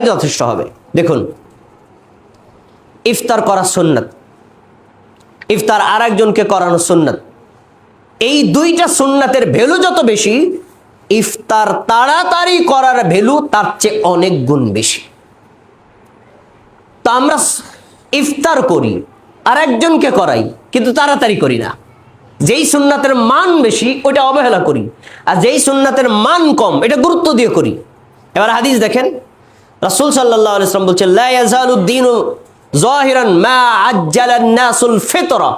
যথেষ্ট হবে। দেখুন, ইফতার করা সুন্নাত, ইফতার আর একজনকে করানো সুন্নাত। এই দুইটা সুন্নাতের ভ্যালু যত বেশি, ইফতার তাড়াতাড়ি করার ভ্যালু তার চেয়ে অনেক গুণ বেশি। তো আমরা ইফতার করি, আর একজনকে করাই, কিন্তু তাড়াতাড়ি করি না। যেই সুন্নাতের মান বেশি ওটা অবহেলা করি, আর যেই সুন্নাতের মান কম এটা গুরুত্ব দিয়ে করি। এবার হাদিস দেখেন, রাসূল সাল্লাল্লাহু আলাইহি ওয়াসাল্লাম বলছেন, লা ইয়াজালুদ-দীনু যাহিরান মা আজ্জালান নাসুল ফিতরা।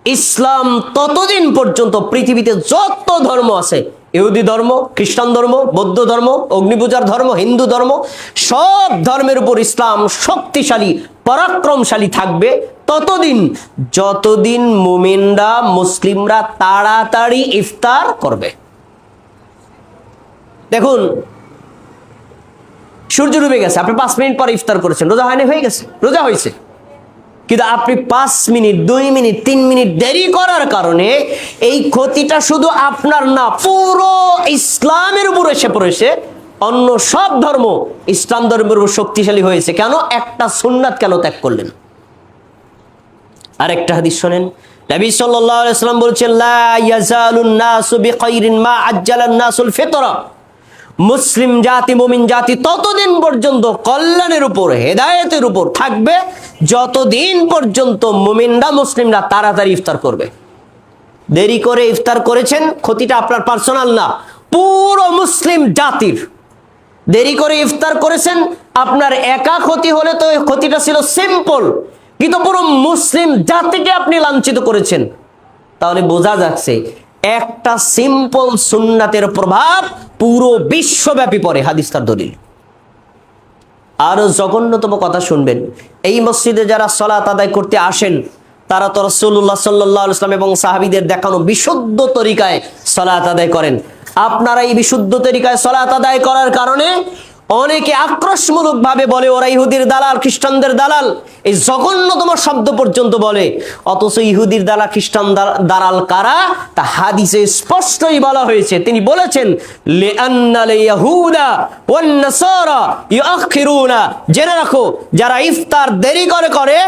ইসলাম ততদিন পর্যন্ত, পৃথিবীতে যত ধর্ম আছে, ইহুদি ধর্ম, খ্রিস্টান ধর্ম, বৌদ্ধ ধর্ম, অগ্নিপূজার ধর্ম, হিন্দু ধর্ম, সব ধর্মের উপর ইসলাম শক্তিশালী, পরাক্রমশালী থাকবে ততদিন, যতদিন মুমিনরা, মুসলিমরা তাড়াতাড়ি ইফতার করবে। দেখুন, সূর্য ডুবে গেছে, আপনি 5 মিনিট পরে ইফতার করেছেন, রোজা হয়নি? হয়ে গেছে, রোজা হয়েছে। কিন্তু আপনি 5 মিনিট, 2 মিনিট, 3 মিনিট দেরি করার কারণে এই ক্ষতিটা শুধু আপনার না, পুরো ইসলামের উপর এসে পড়েছে। অন্য সব ধর্ম ইসলাম ধর্মের উপর শক্তিশালী হয়েছে কেন? একটা সুন্নাত কেন ত্যাগ করলেন? আরেকটা হাদিস শোনেন, নবী সাল্লাল্লাহু আলাইহি ওয়াসাল্লাম বলছেন, লা ইয়াজালুন নাসু বিখাইরিন মা আজ্জালান নাসুল ফিতরা। মুসলিম জাতি, মুমিন জাতি ততদিন পর্যন্ত কল্যাণের উপর, হেদায়েতের উপর থাকবে যতদিন পর্যন্ত মুমিনরা, মুসলিমরা তাড়াতাড়ি ইফতার করবে। দেরি করে ইফতার করেছেন, ক্ষতিটা আপনার পার্সোনাল না, পুরো মুসলিম জাতির। দেরি করে ইফতার করেছেন, আপনার একা ক্ষতি হলে তো ক্ষতিটা ছিল সিম্পল, কিন্তু পুরো মুসলিম জাতিকে আপনি লাঞ্ছিত করেছেন। তাহলে বোঝা যাচ্ছে একটা সিম্পল সুন্নাতের প্রভাব পুরো বিশ্বব্যাপী পড়ে। হাদিস তার দলিল। আরো জঘন্যতম কথা শুনবেন, এই মসজিদে যারা সালাত আদায় করতে আসেন, তারা তো রাসূলুল্লাহ সাল্লাল্লাহু আলাইহি ওয়াসাল্লাম এবং সাহাবীদের দেখানো বিশুদ্ধ তরিকায় সালাত আদায় করেন। আপনারা এই বিশুদ্ধ তরিকায় সালাত আদায় করার কারণে অনেকে আক্রোশমূলক ভাবে বলে ওরা ইহুদির দালাল, খ্রিস্টানদের দালাল, এই জঘন্যতম শব্দ পর্যন্ত বলে। অথচ ইহুদির দালাল, খ্রিস্টান দালাল কারা তা হাদিসে স্পষ্টই বলা হয়েছে। তিনি বলেছেন, লিআন্নাল ইয়াহুদা ওয়ান নাসারা ইউআখিরুনা। জেনে রাখো, যারা ইফতার দেরি করে,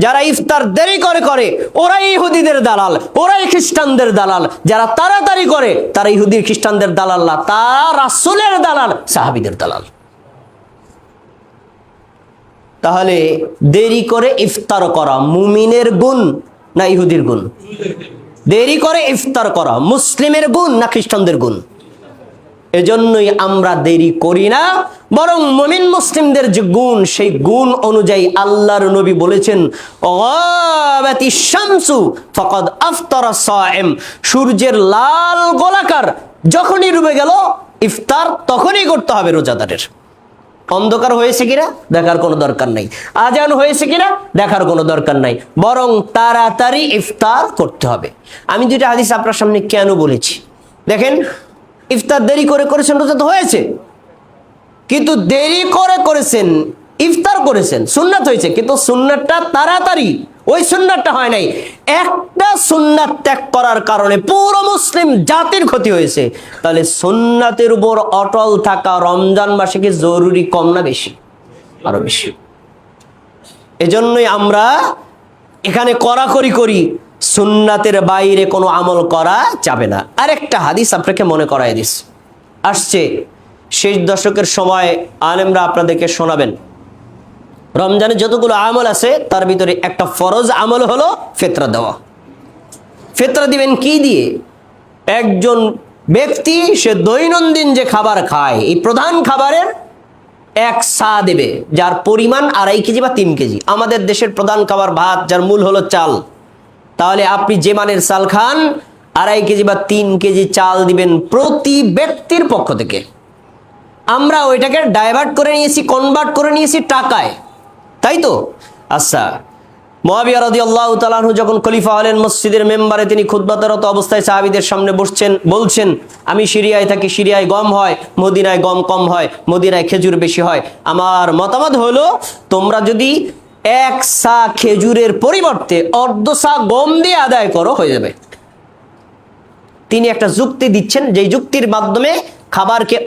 যারা ইফতার দেরি করে ওরাই ইহুদিদের দালাল, ওরাই খ্রিস্টানদের দালাল। যারা তাড়াতাড়ি করে তারা ইহুদির খ্রিস্টানদের দালাল না, তারা রাসূলের দালাল, সাহাবীদের দালাল। তাহলে দেরি করে ইফতার করা মুমিনের গুণ না ইহুদির গুণ? দেরি করে ইফতার করা মুসলিমের গুণ না খ্রিস্টানদের গুণ? এজন্যই আমরা দেরি করি না, বরং মুমিন মুসলিমদের যে গুণ, সেই গুণ অনুযায়ী আল্লাহর নবী বলেছেন, গাবাতিশ শামসু ফাকাদ আফতারা সায়েম। সূর্যের লাল গোলাকার যখনই ডুবে গেল, ইফতার তখনই করতে হবে রোজাদারের। অন্ধকার হয়েছে কিনা দেখার কোনো দরকার নাই, আজান হয়েছে কিনা দেখার কোনো দরকার নাই, বরং তাড়াতাড়ি ইফতার করতে হবে। আমি দুইটা হাদিস আপনার সামনে কেন বলেছি দেখেন। ইফতার দেরি করে করেছেন, রোজা তো হয়েছে, কিন্তু দেরি করে করেছেন, ইফতার করেছেন, সুন্নাত হয়েছে, কিন্তু সুন্নাতটা তাড়াতাড়ি, ওই সুন্নাতটা হয় নাই। একটা সুন্নাত ত্যাগ করার কারণে পুরো মুসলিম জাতির ক্ষতি হয়েছে। তাহলে সুন্নাতের উপর অটল থাকা রমজান মাসে কি জরুরি কম না বেশি? আরো বেশি। এজন্যই আমরা এখানে কড়াকড়ি করি, সুন্নাতের বাইরে কোনো আমল করা যাবে না। আরেকটা হাদিস আপনাকে মনে করায় দিস, আসছে শেষ দশকের সময় আলেমরা আপনাদেরকে শোনাবেন। রমজানে যতগুলো আমল আছে তার ভিতরে একটা ফরজ আমল হলো ফিতরা দেওয়া। ফিতরা দিবেন কি দিয়ে? একজন ব্যক্তি সে দৈনন্দিন যে খাবার খায়, এই প্রধান খাবারের 1 সা দেবে, যার পরিমাণ 2.5 কেজি বা 3 কেজি। আমাদের দেশের প্রধান খাবার ভাত, যার মূল হলো চাল। তাহলে আপনি যে মানের চাল খান, 2.5 কেজি বা 3 কেজি চাল দিবেন প্রতি ব্যক্তির পক্ষ থেকে। আমরা ওইটাকে ডাইভার্ট করে নিয়েছি, কনভার্ট করে নিয়েছি টাকায়, তাই তো? আচ্ছা, মুআবিয়া রাদিয়াল্লাহু তাআলা আনহু যখন খলিফা হলেন, মসজিদের মেম্বারে তিনি খুতবারত অবস্থায় সাহাবীদের সামনে বলছেন, আমি সিরিয়ায় থাকি, সিরিয়ায় গম হয়, মদিনায় গম কম হয়, মদিনায় খেজুর বেশি হয়। আমার মতামত হলো, তোমরা যদি 1 সা খেজুরের পরিবর্তে অর্ধ সা গম দিয়ে আদায় করো, হয়ে যাবে। তিনি একটা যুক্তি দিচ্ছেন, যেই যুক্তির মাধ্যমে খাবারকে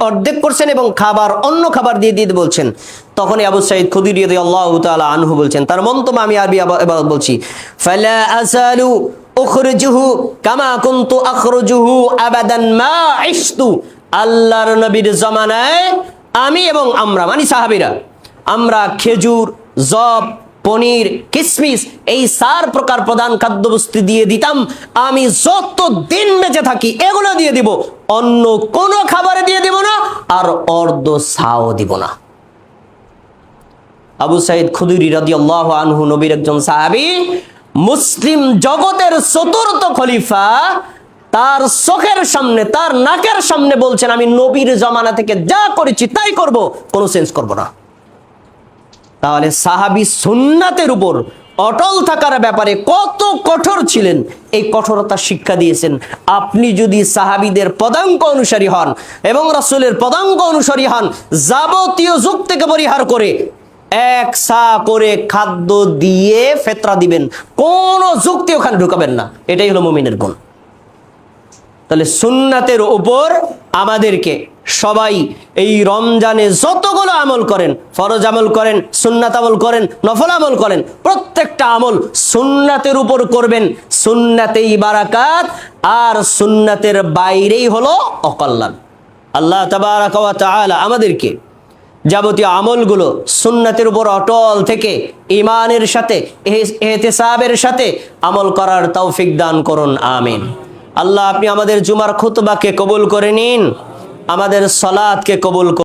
অর্ধেক করছেন এবং খাবার অন্য খাবার দিয়ে দিতে বলছেন। তখন আবু সাঈদ খুদরি রাদিয়াল্লাহু তাআলা আনহু বলছেন, তার মন্তব্য আমি আরবি এবার বলছি, ফালা আসালু উখরিজুহু কামা কুনতু আখরুজুহু আবাদান মা ইশতু। আল্লাহর নবীর জামানায় আমি এবং আমরা মানে সাহাবীরা, আমরা খেজুর, জব, পনির, কিসমিস এই 4 প্রকার প্রধান খাদ্যবস্তু দিয়ে দিতাম। আমি যত দিন বেঁচে থাকি এগুলো দিয়ে দিব, অন্য কোনো খাবারে দিয়ে দিব না, আর অর্ধ ছাও দিব না। আবু সাঈদ খুদরি রাদিয়াল্লাহু আনহু নবীর একজন সাহাবী, মুসলিম জগতের চতুর্থ খলিফা, তার চোখের সামনে, তার নাকের সামনে বলছেন, আমি নবীর জামানা থেকে যা করেছি তাই করব, কোনো চেঞ্জ করব না। তাহলে সাহাবী সুন্নাতের উপর অটল থাকার ব্যাপারে কত কঠোর ছিলেন, এই কঠোরতা শিক্ষা দিয়েছেন। আপনি যদি সাহাবীদের পদাঙ্ক অনুসারী হন এবং রাসূলের পদাঙ্ক অনুসারী হন, যাবতীয় যুগ থেকে পরিহার করে এক সা করে খাদ্য দিয়ে ফেতরা দিবেন, কোনো যুক্তি ওখানে ঢুকাবেন না। এটাই হলো মুমিনের গুণ। তাহলে সুন্নাতের উপর আমাদেরকে সবাই এই রমজানে যতগুলো আমল করেন, ফরজ আমল করেন, সুন্নাত আমল করেন, নফল আমল করেন, প্রত্যেকটা আমল সুন্নাতের উপর করবেন। সুন্নাতেই বারাকাত, আর সুন্নাতের বাইরেই হলো অকল্যাণ। আল্লাহ তাবারাকা ওয়া তাআলা আমাদেরকে যাবতীয় আমলগুলো সুন্নাতের উপর অটল থেকে ঈমানের সাথে, ইহতিসাবের সাথে আমল করার তৌফিক দান করুন, আমিন। আল্লাহ আপনি আমাদের জুমার খুতবাকে কবুল করে নিন, আমাদের সালাতকে কবুল করুন।